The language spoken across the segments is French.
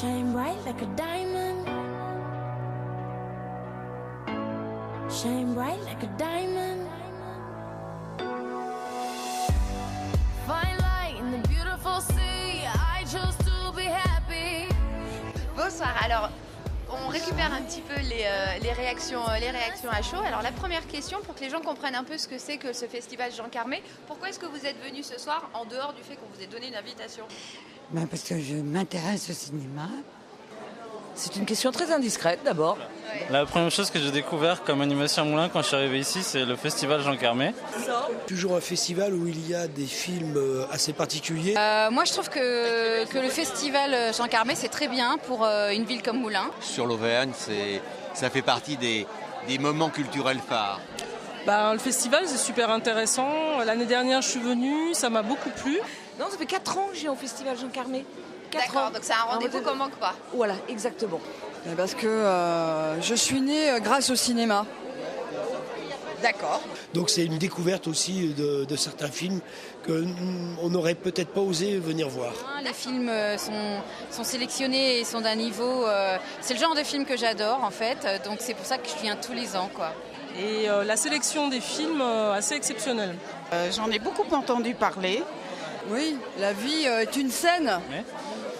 Shine bright like a diamond. Shine bright like a diamond. Find light in the beautiful sea. I chose to be happy. Bonsoir, alors on récupère un petit peu les réactions à chaud. Alors la première question, pour que les gens comprennent un peu ce que c'est que ce festival Jean Carmé, pourquoi est-ce que vous êtes venu ce soir en dehors du fait qu'on vous ait donné une invitation? Parce que je m'intéresse au cinéma. C'est une question très indiscrète d'abord. Ouais. La première chose que j'ai découvert comme animation à Moulins quand je suis arrivé ici, c'est le festival Jean Carmé. Toujours un festival où il y a des films assez particuliers. Moi je trouve que le festival Jean Carmé c'est très bien pour une ville comme Moulins. Sur l'Auvergne, ça fait partie des moments culturels phares. Le festival c'est super intéressant. L'année dernière je suis venue, ça m'a beaucoup plu. Non, ça fait 4 ans que j'ai au festival Jean Carmé. 4 D'accord, ans. donc c'est un rendez-vous qu'on manque pas. Voilà, exactement. Parce que je suis née grâce au cinéma. D'accord. Donc c'est une découverte aussi de certains films qu'on n'aurait peut-être pas osé venir voir. Les films sont sélectionnés et sont d'un niveau... c'est le genre de film que j'adore en fait, donc c'est pour ça que je viens tous les ans, quoi. Et la sélection des films assez exceptionnelle. J'en ai beaucoup entendu parler. Oui, la vie est une scène.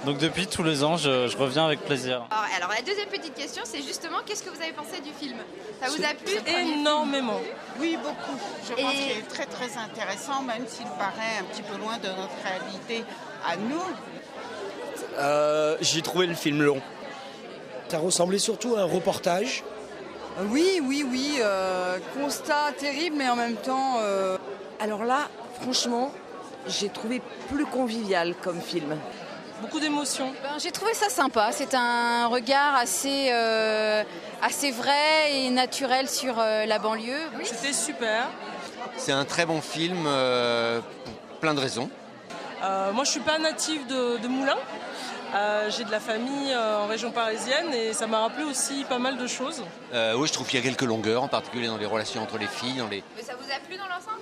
Donc depuis tous les ans, je reviens avec plaisir. Alors la deuxième petite question, c'est justement qu'est-ce que vous avez pensé du film? Ça vous a plu? Énormément. Oui, beaucoup. Je pense qu'il est très très intéressant, même s'il paraît un petit peu loin de notre réalité à nous. J'ai trouvé le film long. Ça ressemblait surtout à un reportage. Oui. Constat terrible, mais en même temps... Alors là, franchement, j'ai trouvé plus convivial comme film. Beaucoup d'émotions. J'ai trouvé ça sympa, c'est un regard assez vrai et naturel sur la banlieue. Oui. C'était super. C'est un très bon film pour plein de raisons. Moi je suis pas native de Moulins. J'ai de la famille en région parisienne et ça m'a rappelé aussi pas mal de choses. Oui, je trouve qu'il y a quelques longueurs, en particulier dans les relations entre les filles. Mais ça vous a plu dans l'ensemble?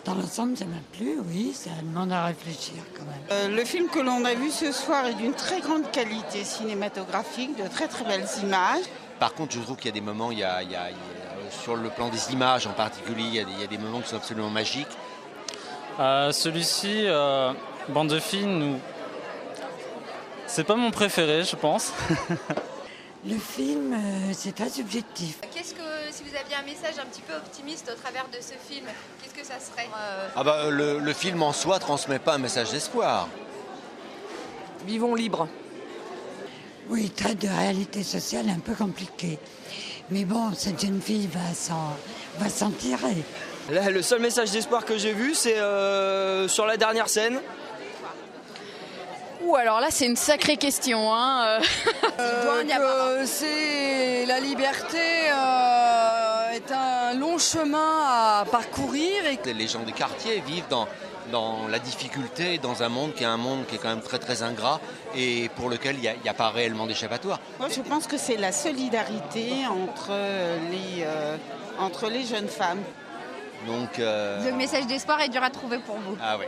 Dans l'ensemble, ça m'a plu, oui, ça demande à réfléchir quand même. Le film que l'on a vu ce soir est d'une très grande qualité cinématographique, de très très belles images. Par contre, je trouve qu'il y a des moments, sur le plan des images en particulier, il y a des moments qui sont absolument magiques. Celui-ci, Bande de filles, c'est pas mon préféré, je pense. Le film, c'est très subjectif. Si vous aviez un message un petit peu optimiste au travers de ce film, qu'est-ce que ça serait? Le film en soi transmet pas un message d'espoir. Vivons libres. Oui, trait de réalité sociale un peu compliqué. Mais bon, cette jeune fille va s'en tirer. Là, le seul message d'espoir que j'ai vu, c'est sur la dernière scène. Alors là, c'est une sacrée question. C'est la liberté est un long chemin à parcourir. Les gens des quartiers vivent dans la difficulté, dans un monde qui est quand même très très ingrat et pour lequel il n'y a pas réellement d'échappatoire. Moi, je pense que c'est la solidarité entre les jeunes femmes. Donc, Le message d'espoir est dur à trouver pour vous. Ah oui.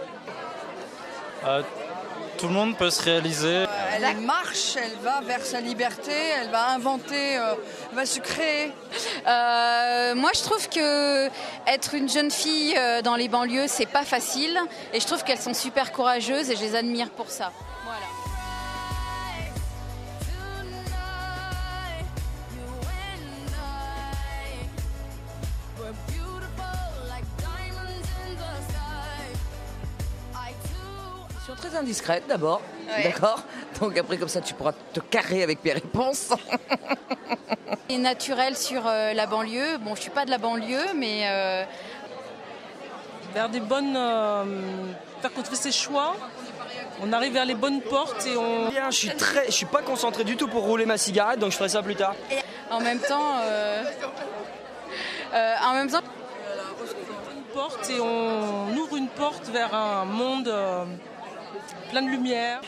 Tout le monde peut se réaliser. Elle marche, elle va vers sa liberté, elle va inventer, elle va se créer. Moi, je trouve que être une jeune fille dans les banlieues, c'est pas facile. Et je trouve qu'elles sont super courageuses et je les admire pour ça. Voilà. Très indiscrète d'abord, Ouais. d'accord? Donc après comme ça tu pourras te carrer avec mes réponses. Et naturel sur la banlieue. Bon, je suis pas de la banlieue, mais Vers des bonnes... faire qu'on fait ses choix. On arrive vers les bonnes portes et on... Bien, je suis pas concentré du tout pour rouler ma cigarette, donc je ferai ça plus tard. en même temps, une porte et on ouvre une porte vers un monde plein de lumière.